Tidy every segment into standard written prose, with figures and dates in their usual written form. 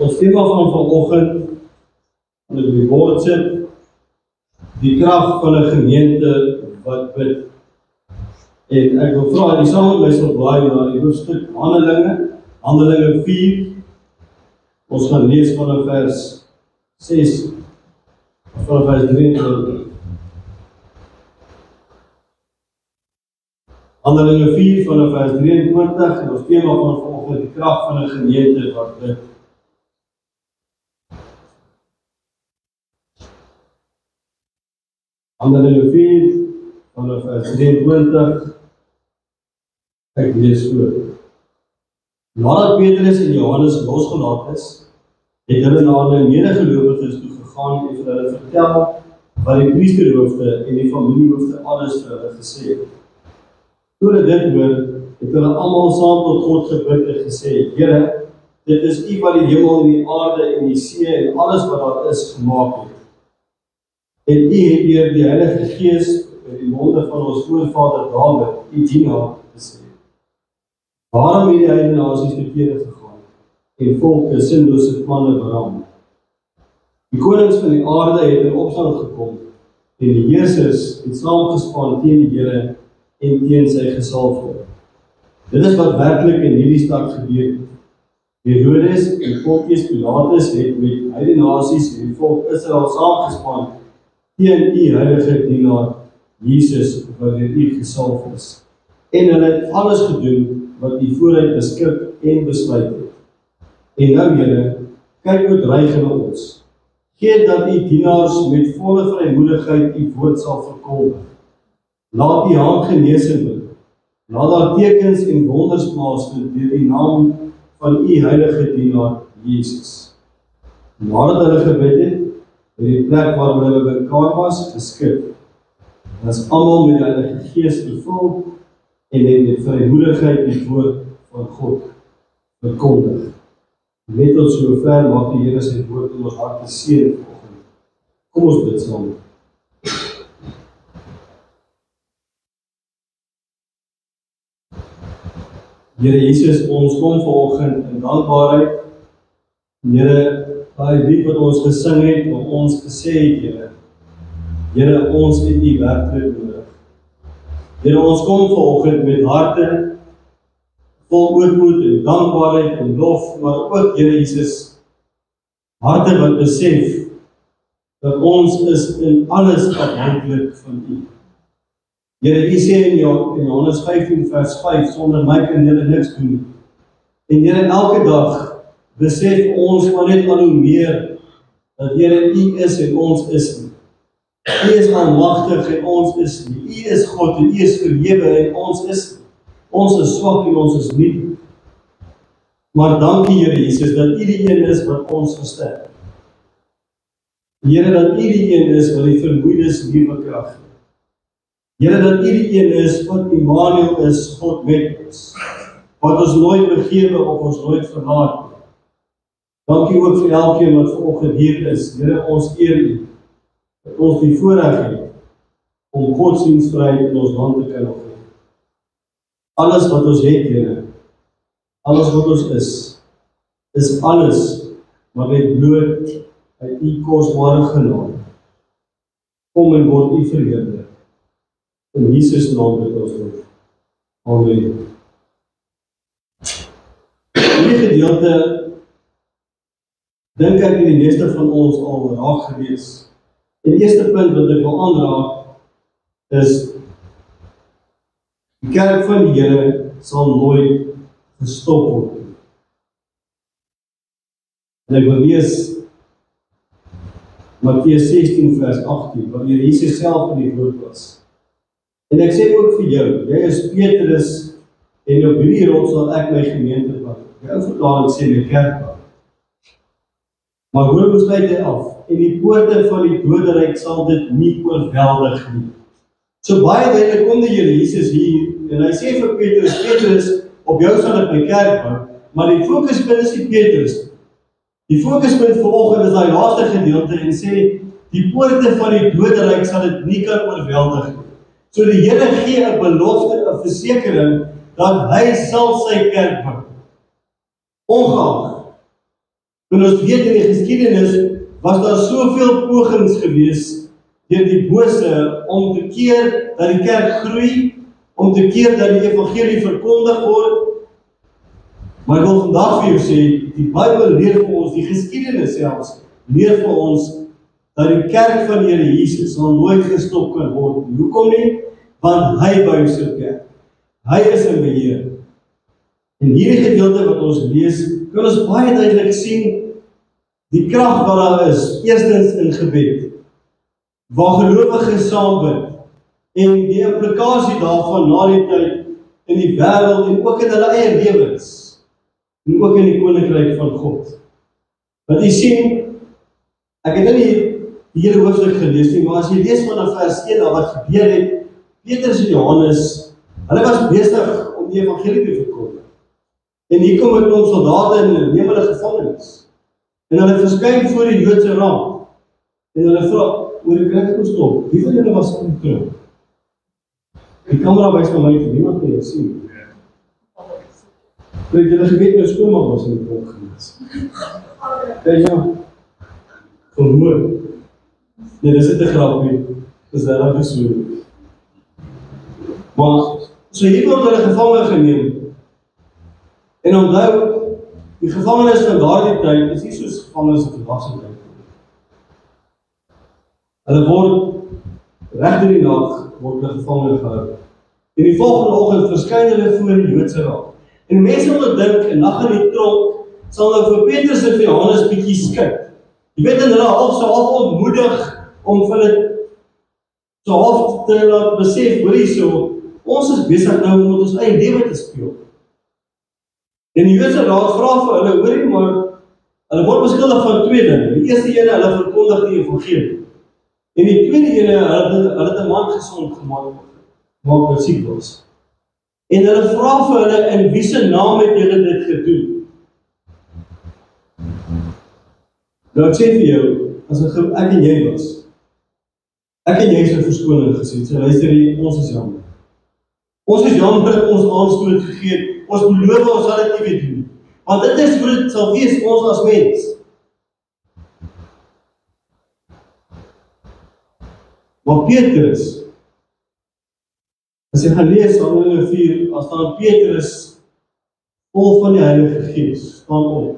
Ons thema van vanoggend, onder die woord sit, die krag van 'n gemeente wat bid. En ek wil vra, die saam met my sal blaai na die hoofstuk Handelinge 4. Ons gaan lees vanaf vers 6, vanaf vers 23. Handelinge 4 vanaf vers 23, en ons thema van vanoggend, die krag van 'n gemeente wat bid. Handelinge 4 vanaf vers 23, ek lees voor. Nadat Petrus en Johannes losgelaat is, het hulle na hulle medegelowiges toe gegaan en vir hulle vertel wat die priesterhoofde en die familiehoofde alles vir hulle gesê het. Toe hulle dit hoor, het hulle almal saam tot God gebid en gesê: Here, dit is U wat die hemel en die aarde en die see en alles wat daar is gemaak het. En U het deur die Heilige Gees uit die monde van ons voorvader Dawid, U dienaar, gesê: Waarom het die heidene nasies verkeerde gegaan en volke sinlose planne beram? Die konings van die aarde het in opstand gekom en die heersers het saamgespan teen die Here en teen sy gesalfde. Dit is wat werklik in hierdie stad gebeur het. Herodes en Pontius Pilatus het met heidene nasies en die volk Israel saamgespan teen U heilige dienaar Jesus wat deur U gesalf is. En hulle het alles gedoen wat U vooruit beskik en besluit het. En nou Here, kyk hoe dreig hulle ons. Gee dat U dienaars met volle vrymoedigheid U woord sal verkondig. Laat U hand genesing word. Laat daar tekens en wonders plaasvind deur die naam van U heilige dienaar Jesus. Nadat hulle gebid het, het die plek waar hulle bymekaar was geskik. Hulle is almal met die Heilige Gees vervul en het met vrymoedigheid die woord van God verkondig. Net tot sover maak die Here sy woord in ons harte seën vanoggend. Kom ons bid saam. Here Jesus, ons kom vanoggend in dankbaarheid. Here, daai lied wat ons gesing het, wat ons gesê het, Here. Here, ons het U werklik nodig. Here, ons kom vanoggend met harte vol ootmoed en dankbaarheid en lof, maar ook, Here Jesus, harte wat besef dat ons is in alles afhanklik van U. Here, U sê in Johannes 15 vers 5, sonder my kan julle niks doen nie. En Here, elke dag besef ons maar net al hoe meer dat Here, U is en ons is nie. U is almagtig en ons is nie. U is God en U is verhewe en ons is nie. Ons is swak en ons is nie. Maar dankie Here Jesus dat U die een is wat ons versterk. Here, dat U die een is wat die vermoeides nuwe krag gee. Here, dat U die een is wat Immanuel is, God met ons. Wat ons nooit begewe of ons nooit verlaat nie. Dankie ook vir elkeen wat vanoggend hier is. Here, ons eer U. Dat ons die voorreg het om godsdienstvryheid in ons land te kan opneem. Alles wat ons het, Here, alles wat ons is alles maar net bloot uit U kosbare genade. Kom en word U verheerlik. In Jesus naam bid ons dit. Amen. Hierdie gedeelte dink ek die meeste van ons al raak gewees. En die eerste punt wat ek wil aanraak is die kerk van die Here sal nooit gestop word. En ek wil lees Matteus 16 vers 18, waar Jesus self in die woord was. En ek sê ook vir jou, jy is Petrus en op hierdie rots sal ek my gemeente bou. Jou verklaring sê my kerk bou. Maar hoor hoe sluit hy af? En die poorte van die doderyk sal dit nie oorweldig nie. So baie duidelik kom die Here Jesus hier en hy sê vir Petrus, Petrus, op jou sal ek my kerk bou, maar die fokuspunt is nie Petrus. Die fokuspunt vanoggend is daai laaste gedeelte en sê die poorte van die doderyk sal dit nie kan oorweldig nie. So die Here gee 'n belofte, 'n versekering dat hy sal sy kerk bou. Ongeag En ons weet in die geskiedenis, was daar soveel pogings gewees deur die bose om te keer dat die kerk groei, om te keer dat die evangelie verkondig word. Maar ek wil vandag vir jou sê, die Bybel leer vir ons, die geskiedenis selfs, leer vir ons, dat die kerk van die Here Jesus sal nooit gestop kan word. Hoekom nie? Want hy bou sy kerk. Hy is in beheer. En hierdie gedeelte wat ons lees, kan ons baie duidelik sien, die krag wat daar is, eerstens in gebed, waar gelowiges saam bid, en die implikasie daarvan na die tyd, in die wêreld, en ook in hulle eie lewens, en ook in die koninkryk van God. Want jy sien, ek het nie die hele hoofstuk gelees nie, maar as jy lees vanaf vers 1 wat gebeur het, Petrus en Johannes, hulle was besig om die evangelie te verkondig. En hier kom 'n klomp soldate en neem hulle gevangenes. En hulle verskyn voor die Joodse raad. En hulle vra, oor die kry kom stop, wie van julle was in die tronk? Die kamera wys van my, niemand kan jou sien. Weet julle geweet, my skoonma was in die tronk gewees. Ja, vermoor. Nee, dis net 'n grapie. Dis regtig so. Maar, so hier word hulle gevange geneem. En onthou, die gevangenes van daardie tyd is nie soos gevangenes in vandag se tyd. Hulle word reg deur die nag word hulle gevange gehou. En die volgende oggend verskyn hulle voor die Joodse raad. En mense onderdink 'n nag in die tronk sal nou vir Petrus en vir Johannes bietjie skik. Jy weet en hulle half ontmoedig om vir hulle so half te laat besef, hoor hierso, ons is besig nou om met ons eie lewe te speel. En die Joodse raad vra vir hulle, hoorie maar, hulle word beskuldig van twee dinge. Die eerste ene, hulle verkondig die evangelie. En die tweede ene, hulle het 'n man gesond gemaak wat siek was. En hulle vra vir hulle, in wie se naam het julle dit gedoen? Nou ek sê vir jou, as ek en jy was, ek en jy is 'n verskoning gesê, so luister hier, ons is jammer. Ons is jammer dat ons aanstoot gegee het. Ons beloof ons sal dit nie weer doen. Want dit is hoe dit sal wees ons as mens. Maar Petrus, as jy gaan lees Handelinge 4, as staan Petrus vol van die Heilige Gees, staan op.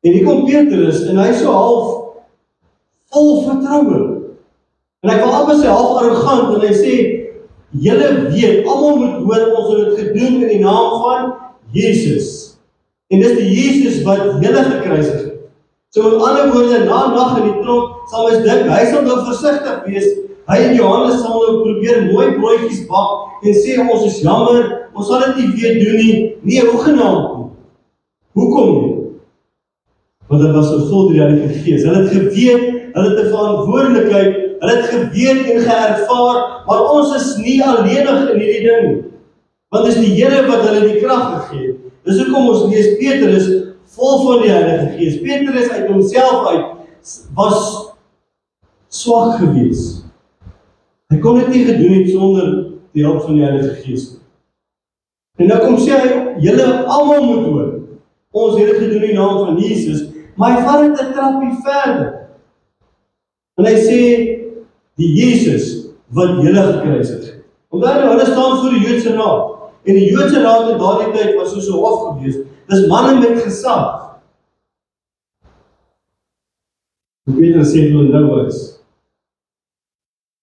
En hier kom Petrus en hy so half vol vertroue. En hy kan amper sê half arrogant en hy sê, julle weet, almal moet hoor, ons het dit gedoen in die naam van Jesus. En dis die Jesus wat julle gekruisig het. So met ander woorde, na nag in die tronk, sal ons dink, hy sal nou versigtig wees, hy en Johannes sal nou probeer mooi broodjies bak, en sê, ons is jammer, ons sal dit nie weer doen nie, nee, hoegenaamd nie. Hoekom nie? Want dit was so vol deur die Heilige Gees. Hulle het geweet, hulle het 'n verantwoordelikheid, hulle het geweet en geervaar, maar ons is nie alleenig in hierdie ding. Want dis die Here wat hulle die krag gegee het. Dis hoekom ons lees Petrus vol van die Heilige Gees. Petrus uit homself uit was swak gewees. Hy kon dit nie gedoen het sonder die hulp van die Heilige Gees. En nou kom sê hy, julle almal moet hoor. Ons het dit gedoen in die naam van Jesus, maar hy vat dit 'n trappie verder. En hy sê, die Jesus wat julle gekruisig het. Omdat hulle staan voor die Joodse raad. En die Joodse raad in daardie tyd was so hof gewees. Dis manne met gesag. En Petrus sê hulle nou is,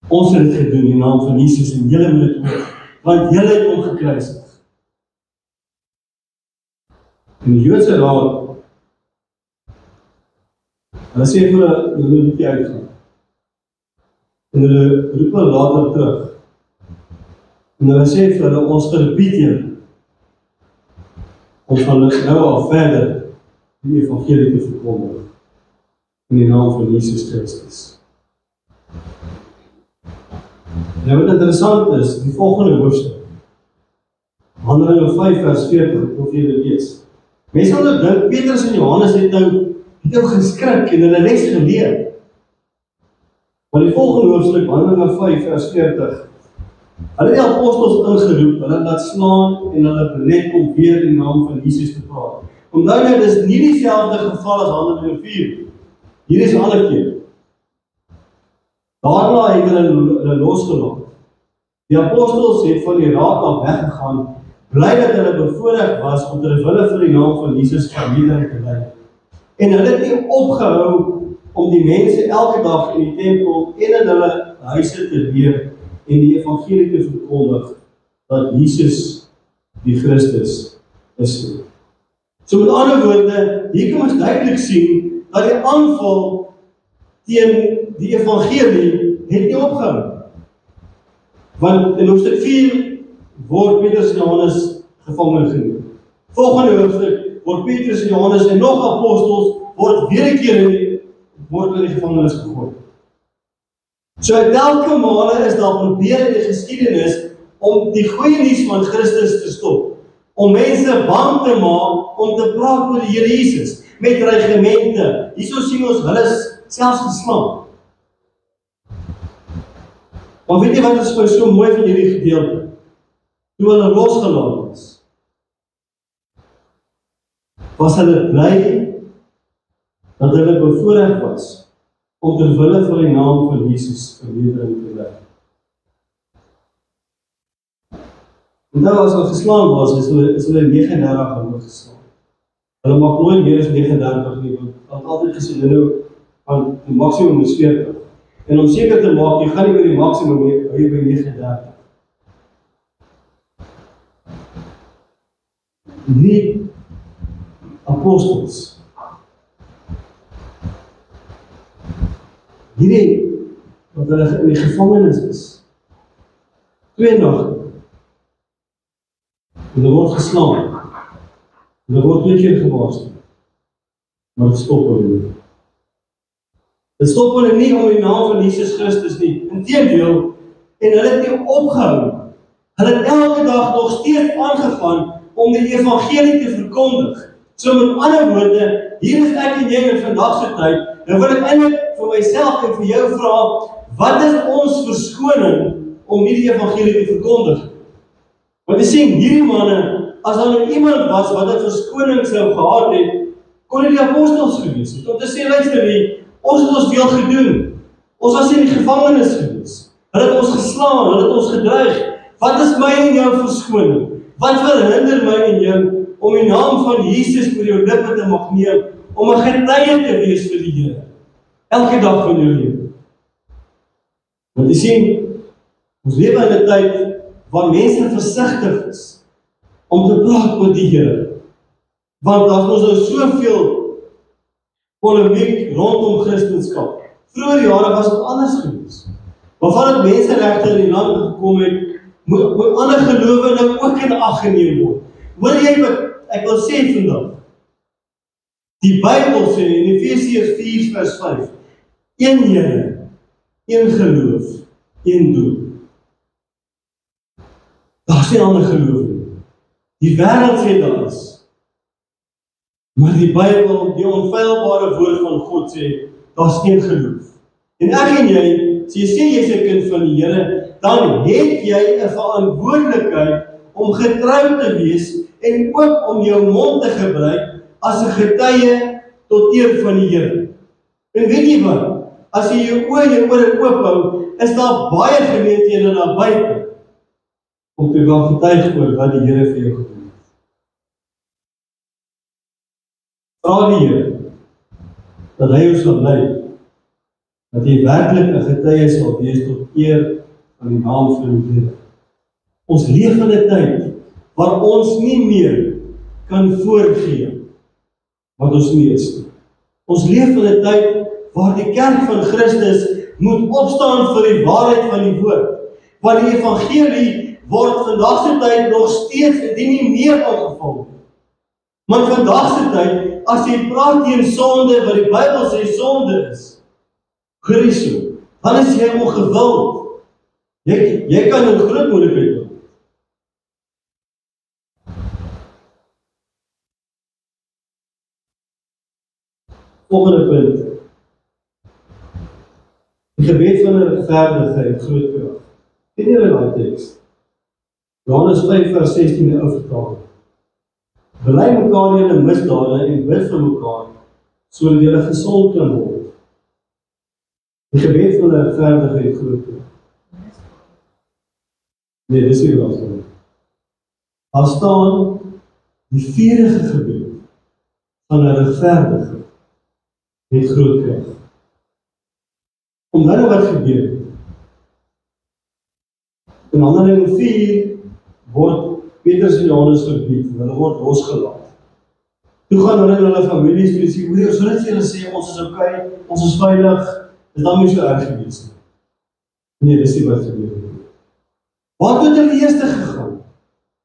ons het dit gedoen in die naam van Jesus en julle moet dit hoor, want julle het hom gekruisig. En die Joodse raad, hulle sê vir hulle moet nie uitgaan. En hulle roep hulle later terug. En hulle sê vir hulle, ons verbied julle om van nou af verder die evangelie te verkondig in die naam van Jesus Christus. En wat interessant is, die volgende hoofstuk, Handelinge 5 vers 40, of jy dit lees. Mense sal nou dink, Petrus en Johannes het nou geskrik en hulle les geleer. Maar die volgende hoofstuk, Handelinge 5 vers 40, hulle die apostels ingeroep, hulle laat slaan en hulle belet om weer in die naam van Jesus te praat. Onthou nou, dis nie dieselfde geval as Handelinge 4. Hier is 'n ander keer. Daarna het hulle losgelaat. Die apostels het van die raad af weggegaan, bly dat hulle bevoorreg was om ter wille vir die naam van Jesus vermeerdering te lei. En hulle het nie opgehou om die mense elke dag in die tempel en in hulle huise te leer en die evangelie te verkondig dat Jesus die Christus is. So met ander woorde, hier kan ons duidelik sien dat die aanval teen die evangelie het nie opgehou. Want in hoofstuk 4 word Petrus en Johannes gevangen geneem. Volgende hoofstuk word Petrus en Johannes en nog apostels word weer 'n keer word in die gevangenis gegooi. So elke male is daar probeer in die geskiedenis om die goeie nuus van Christus te stop. Om mense bang te maak om te praat oor die Here Jesus met dreigemente. Hierso sien ons hulle is selfs geslaan. Maar weet jy wat is vir so mooi van hierdie gedeelte? Toe hulle losgelaat is, was hulle bly dat hulle bevoorreg was om ter wille van die naam van Jesus vermeerdering te lei. Onthou as hulle geslaan was, is hulle 39 hande geslaan. Hulle mag nooit meer as 39 nie, want altyd gesê hulle van die maksimum is 40. En om seker te maak, jy gaan nie by die maksimum hê, hou jy by 39. Die apostels, hierdie wat hulle in die gevangenis is, 2 nagte, en hulle word geslaan, en hulle word 2 keer gewaarsku, maar dit stop hulle nie. Dit stop hulle nie om die naam van Jesus Christus nie, inteendeel, en hulle het nie opgehou. Hulle het elke dag nog steeds aangegaan om die evangelie te verkondig. So met ander woorde, hier is ek en jy in vandag se tyd, nou wil ek eintlik vir myself en vir jou vra, wat is ons verskoning om nie die evangelie te verkondig? Want jy sien, hierdie manne, as daar nou iemand was wat 'n verskoning sou gehad het, kon dit die apostels gewees het, om te sê, luister, ons het ons deel gedoen. Ons was in die gevangenis gewees. Hulle het ons geslaan, hulle het ons gedreig. Wat is my en jou verskoning? Wat verhinder my en jou om die naam van Jesus oor jou lippe te mag neem, om 'n getuie te wees vir die Here? Elke dag van jou lewe. Want jy sien, ons lewe in 'n tyd waar mense versigtig is om te praat oor die Here. Want daar is nou soveel polemiek rondom Christendom. Vroeger jare was dit anders geweest. Waarvan het menseregte in die land gekom het, moet ander gelowiges ook in ag geneem word. Hoor jy wat ek wil sê vandag? Die Bybel sê in Efesiërs 4 vers 5, een Here, een geloof, een doel. Daar is nie ander geloof nie. Die wêreld sê daar is. Maar die Bybel, die onfeilbare woord van God sê, daar is geen geloof. En ek en jy, as jy sê jy is 'n kind van die Here, dan het jy 'n verantwoordelikheid om getrou te wees en ook om jou mond te gebruik as 'n getuie tot eer van die Here. En weet jy wat? As jy jou ore oop hou, is daar baie geleenthede daar buite om te gaan getuig oor wat die Here vir jou gedoen het. Vra die Here dat hy jou sal lei, dat jy werklik 'n getuie sal wees tot eer van die naam van die Here. Ons leef in 'n tyd waar ons nie meer kan voorgee wat ons nie is nie. Ons leef in 'n tyd waar die kerk van Christus moet opstaan vir die waarheid van die woord. Want die evangelie word vandag se tyd nog steeds indien nie meer aangeval word. Maar vandag se tyd, as jy praat teen sonde, wat die Bybel sê sonde is, Christus, dan is jy ongewild. Jy kan 'n groot moeilikheid hê. Volgende punt. Die gebed van 'n regverdige groot krag. Ken julle daai teks? Johannes 5 vers 16 in die ou vertaling. Bely mekaar julle misdade en bid vir mekaar, sodat julle gesond kan word. Die gebed van die regverdige het groot krag. Nee, dis nie wat ons. Daar staan die vurige gebed van 'n regverdige het groot krag. Omdat wat gebeur het. In Handelinge 4 word Petrus en Johannes verbied, hulle word losgelaat. Toe gaan hulle na hulle families toe en sê, hoor, ons wil net vir julle sê, ons is okay, ons is veilig, is dan nie so erg gewees nie. Nee, dis nie wat gebeur het. Waar het hulle eerste gegaan?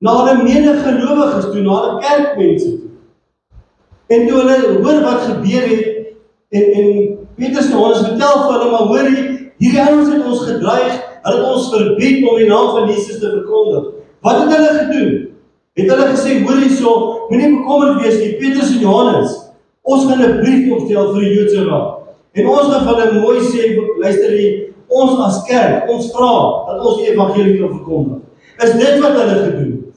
Na hulle medegelowiges toe, na hulle kerkmense toe. En toe hulle hoor wat gebeur het, en Petrus en Johannes vertel vir hulle, maar hoor hierdie ouens het ons gedreig, hulle het ons verbied om die naam van Jesus te verkondig. Wat het hulle gedoen? Het hulle gesê, hoor hierso, moenie bekommerd wees nie, Petrus en Johannes, ons gaan 'n brief opstel vir die Joodse Raad. En ons gaan vir hulle mooi sê, luister hier, ons as kerk, ons vra dat ons die evangelie kan verkondig. Is dit wat hulle gedoen het?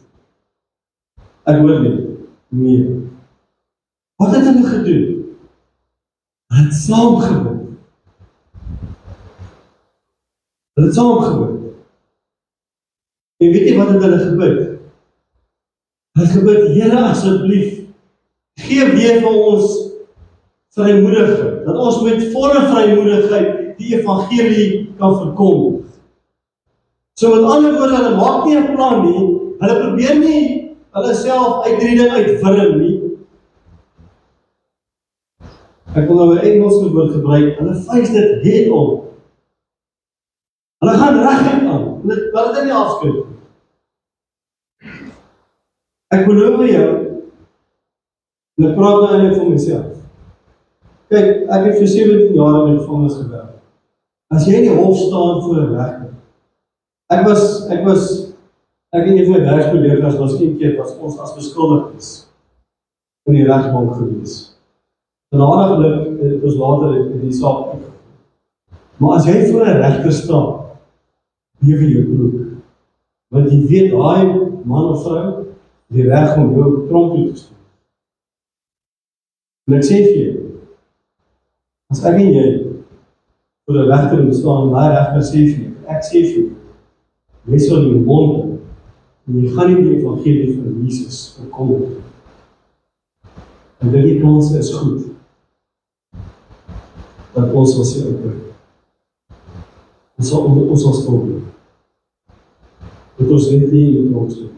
Ek hoor nie. Nee. Wat het hulle gedoen? Hulle het saamgebid. Hulle het saamgebid. En weet jy wat het hulle gebid? Hulle het gebid, Here asseblief, gee weer vir ons vrymoedigheid, dat ons met volle vrymoedigheid die evangelie kan verkondig. So met ander woorde, hulle maak nie 'n plan nie, hulle probeer nie hulle self uitreding uitwurm nie. Ek wil nou 'n Engelse woord gebruik, hulle face dit head on. Hulle gaan reguit aan, hulle dit nie afskud. Ek beloof vir jou, en ek praat nou eintlik vir myself. Kyk, ek het vir 17 jaar in die gevangenis gewerk. As jy in die hof staan voor 'n regter. Ek en een van my werkskollegas was een keer was ons as beskuldigdes in die regbank gewees. En aardig het ons later in die saak uitgevoer. Maar as jy voor 'n regter staan, bewe jou broek. Want jy weet, daai man of vrou, die reg om jou tronk toe te stuur. En ek sê vir jou, as ek en jy voor 'n regter moet staan, daai regter sê vir jou, ek sê vir jou, jy sal jou mond hou, en jy gaan nie die evangelie van Jesus verkondig. En die kans is goed, dat ons sal sê, ons sal stop. Dat ons net nie in die tronk stop.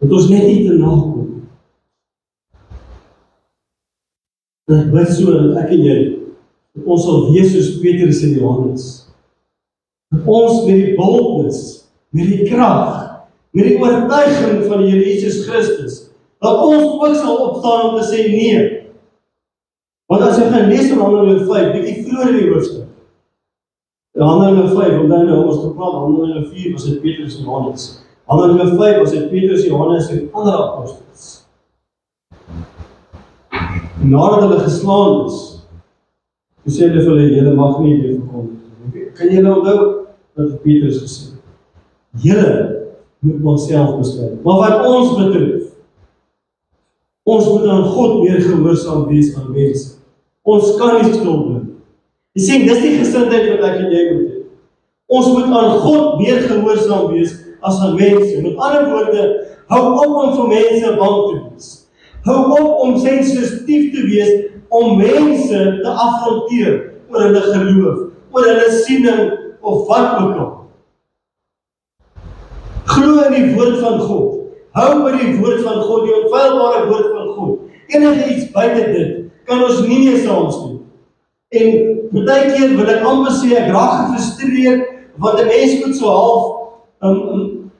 Dat ons net nie te nakom. En ek bid so, dat ek en jy, dat ons sal wees soos Petrus en Johannes. Dat ons met die boldness, met die krag, met die oortuiging van die Here Jesus Christus, dat ons ook sal opstaan om te sê nee. Want as jy gaan lees in Handelinge 5, bietjie vroeër in die hoofstuk. In Handelinge 5, omdat nou ons gepraat, Handelinge 4 was dit Petrus en Johannes. Handelinge 5 was dit Petrus, Johannes en ander apostels. En nadat hulle geslaan is, toe sê hulle vir hulle, julle mag nie weer verkondig. Kan julle onthou dat Petrus gesê het? Julle moet onsself besluit. Maar wat ons betref, ons moet aan God meer gehoorsaam wees aan mense. Ons kan nie stil bly. Jy sien, dis die gesindheid wat ek en jy moet hê. Ons moet aan God meer gehoorsaam wees as aan mense. Met ander woorde, hou op om vir mense bang te wees. Hou op om sensitief te wees om mense te afronteer oor hulle geloof, oor hulle siening of wat ook al. Glo in die woord van God. Hou by die woord van God, die onfeilbare woord van God. Enige iets buite dit kan ons nie meer saamstem. En baie keer wil ek amper sê ek raak gefrustreerd want 'n mens moet so half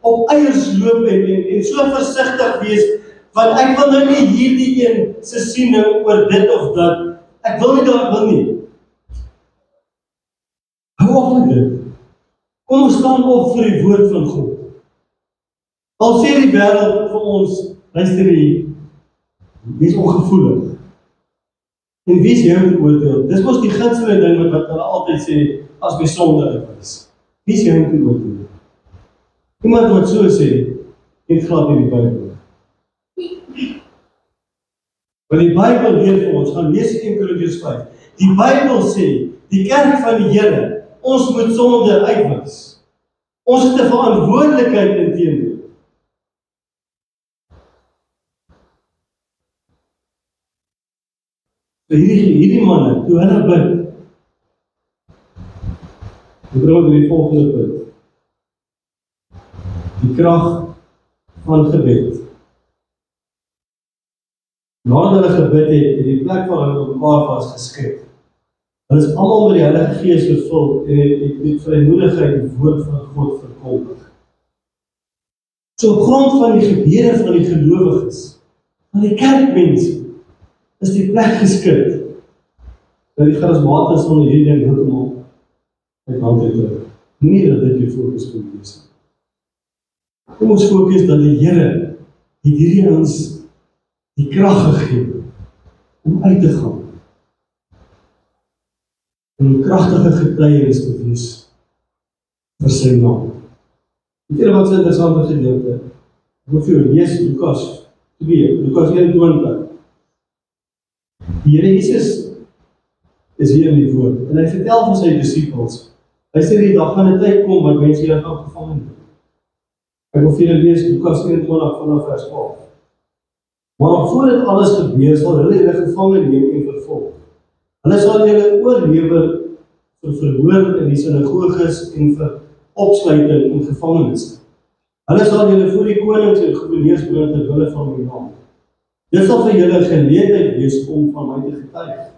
op eiers loop en so versigtig wees want ek wil nou nie hierdie een se siening oor dit of dat. Ek wil nie daar wil nie. Hou op met dit. Kom ons staan op vir die woord van God. Al sê die wêreld vir ons, luister hier, wees ongevoelig. En wie is jy om te oordeel? Dis mos die gunsteling ding wat hulle altyd sê, as my sonde uitwys. Wie is jy om te oordeel? Iemand wat so sê, het glad nie die Bybel. Want die Bybel leer vir ons, gaan lees 1 Korintiërs 5. Die Bybel sê, die kerk van die Here, ons moet sonde uitwis. Ons het 'n verantwoordelikheid inteendeel. Hierdie manne, toe hulle bid, ek bring die volgende punt. Die krag van gebed. Nadat hulle gebid het die plek waar hulle op mekaar was geskep. Hulle is almal met die Heilige Gees vervul en het met vrymoedigheid die woord van God verkondig. So op grond van die gebede van die gelowiges, van die kerkmense, is die plek geskik. Dat die charismaties van hierdie ding heeltemal uit hand uitdruk. Nie dat dit jou fokus moet wees. Kom ons fokus dat die Here het hierdie ons die krag gegee om uit te gaan. En 'n kragtige getuienis te wees vir sy naam. Weet julle wat 'n interessante gedeelte? Ek wil vir julle lees Lukas 2, Lukas 21. Die Here Jesus is hier in die woord en hy vertel vir sy disippels. Hy sê die dag gaan 'n tyd kom wat mense julle gaan gevang neem. Ek wil vir julle lees Lukas 21 vanaf vers 12. Maar voordat alles gebeur, sal hulle julle gevange neem en vervolg. Hulle sal julle oorlewer vir verhoor in die sinagoges en vir opsluiting in gevangenis. Hulle sal julle voor die konings en goewerneurs bring ter wille van my naam. Dit sal vir julle 'n geleentheid wees om van my te getuig.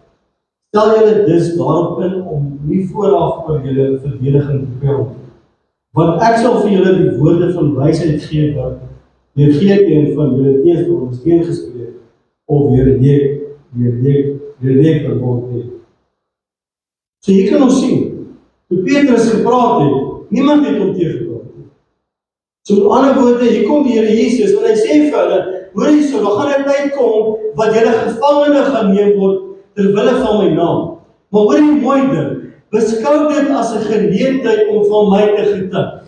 Stel julle dus daarop in om nie vooraf oor julle verdediging te pel. Want ek sal vir julle die woorde van wysheid gee wat deur geen van julle teensprongers teengespreek of weer leek word nie. So hier kan ons sien, toe Petrus gepraat het, niemand het hom teëgepraat nie. So met ander woorde, hier kom die Here Jesus en hy sê vir hulle, hoor hierso, daar gaan 'n tyd kom wat julle gevangene gaan neem word ter wille van my naam. Maar hoor die mooi ding, beskou dit as 'n geleentheid om van my te getuig.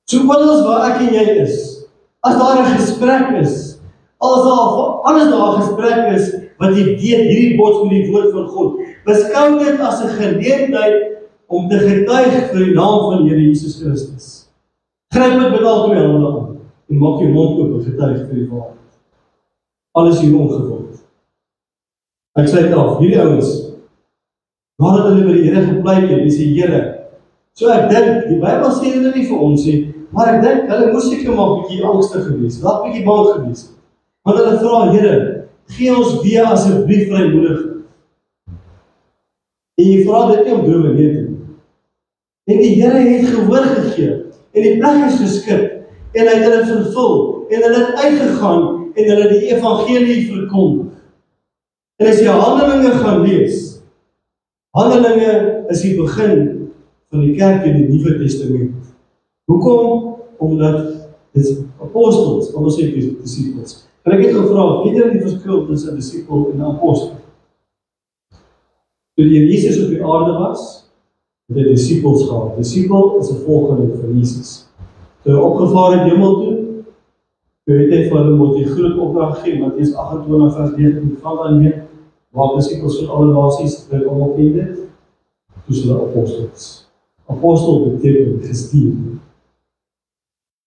So wat is waar ek en jy is, as daar 'n gesprek is, alles daar 'n gesprek is, wat jy weet, hierdie bots met die woord van God, beskou dit as 'n geleentheid om te getuig vir die naam van Here Jesus Christus. Gryp dit met al twee hande aan, en maak jou mond oop en getuig vir die waarheid. Alles hier omgeword. Ek sluit af, hierdie ouens, nadat hulle by die Here gepleit het, dis die Here. So ek dink, die Bybel sê hulle nie vir ons nie, maar ek dink, hulle moes seker maar bietjie angstig gewees, dalk bietjie bang gewees. Want hulle vra, Here, gee ons weer asseblief vrymoedigheid. En jy vra dit nie om droom en weet nie. En die Here het gehoor gegee, en die plek is geskik, en hy het hulle vervul, en hulle het uitgegaan, en hulle die evangelie verkondig. En as jy Handelinge gaan lees, Handelinge is die begin van die kerk in die Nuwe Testament. Hoekom? Omdat dit apostels, ons sê disciples. En ek het gevra, weet julle die verskil tussen 'n disipel en 'n apostel? Toe Jesus op die aarde was, het hy disipels gehad. Disipel is 'n volgeling van Jesus. Toe hy opgevaar het hemel toe, toe het hy vir hulle die groot opdrag gegee, Matteus 28 vers 19 van daarmee, waar disipels van alle nasies dit almal ken dit, toes hulle apostels. Apostel beteken gestuur.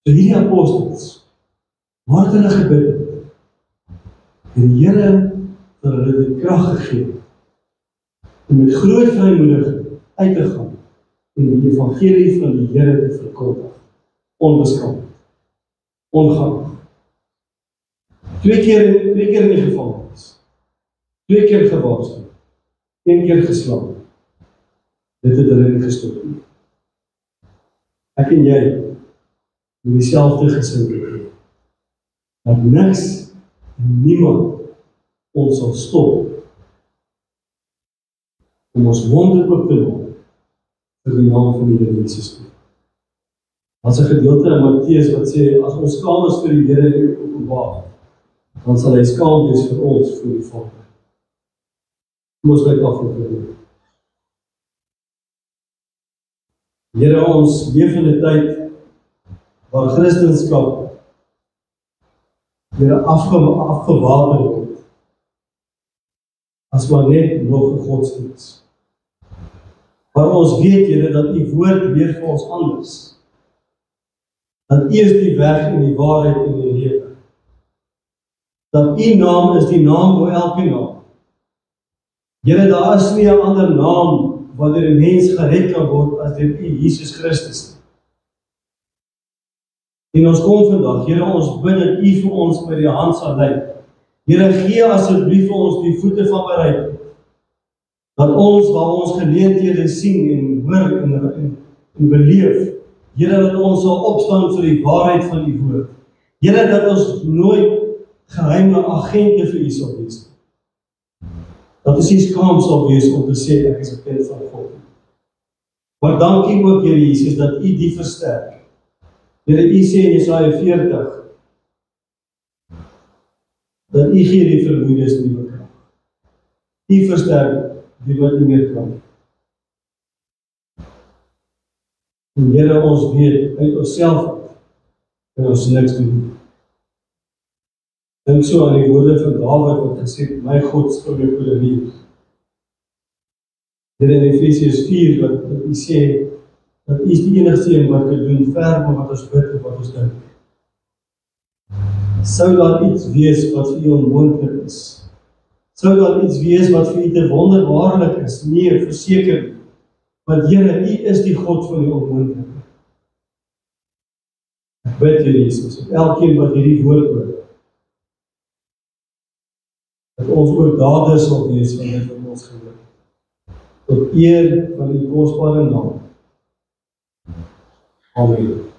So hierdie apostels, waar het hulle gebid het? En die Here vir hulle die krag gegee om met groot vrymoedigheid uit te gaan en die evangelie van die Here te verkondig. Onbeskaamd. Ongarig. Twee keer in die gevangenis. 2 keer gewaarsku. 1 keer geslaan. Dit het hulle nie gestop nie. Ek en jy moet dieselfde gesindheid hê. Dat niks en niemand ons sal stop om ons monde oop te maak vir die naam van die Here Jesus. Daar's 'n gedeelte in Matteus wat sê, as ons skaam is vir die Here openbaar, dan sal hy skaam wees vir ons voor die Vader. Kom ons kyk af vir dit. Here, ons leef in 'n tyd waar Christendom Here afgewapen word, as maar net nog 'n godsdienst. Maar ons weet, Here, dat U woord leer vir ons anders. Dat U is die weg en die waarheid en die lewe. Dat U naam is die naam oor elke naam. Here, daar is nie 'n ander naam waardeur 'n mens gered kan word as deur U, Jesus Christus. En ons kom vandag, Here, ons bid dat U vir ons by die hand sal lei. Here, gee asseblief vir ons die voete van bereid. Dat ons, waar ons geleenthede sien en hoor en beleef, Here, dat ons sal opstaan vir die waarheid van U woord. Here, dat ons nooit geheime agente vir U sal wees. Dat ons nie skaam sal wees om te sê ek is 'n kind van God. Maar dankie ook, Here Jesus, dat U die versterk. Here, U sê in Jesaja 40 dat U gee die vermoeiedes nuwe krag. U versterk die wat nie meer kan. En Here, ons weet uit onsself kan ons niks doen. Dink so aan die woorde van Dawid wat gesê het, my God is vir my goeie lief. Here, in Efesiërs 4 wat U sê dat U is die enigste een wat kan doen ver van wat ons bid en wat ons dink. Sou daar iets wees wat vir U onmoontlik is? Sou daar iets wees wat vir U te wonderbaarlik is? Nee, verseker nie. Want Here, U is die God van die onmoontlike. Ek bid, Here Jesus, dat elkeen wat hierdie woord hoor, dat ons ook dade sal wees van dit wat ons gehoor. Tot eer van U kosbare naam. Amen.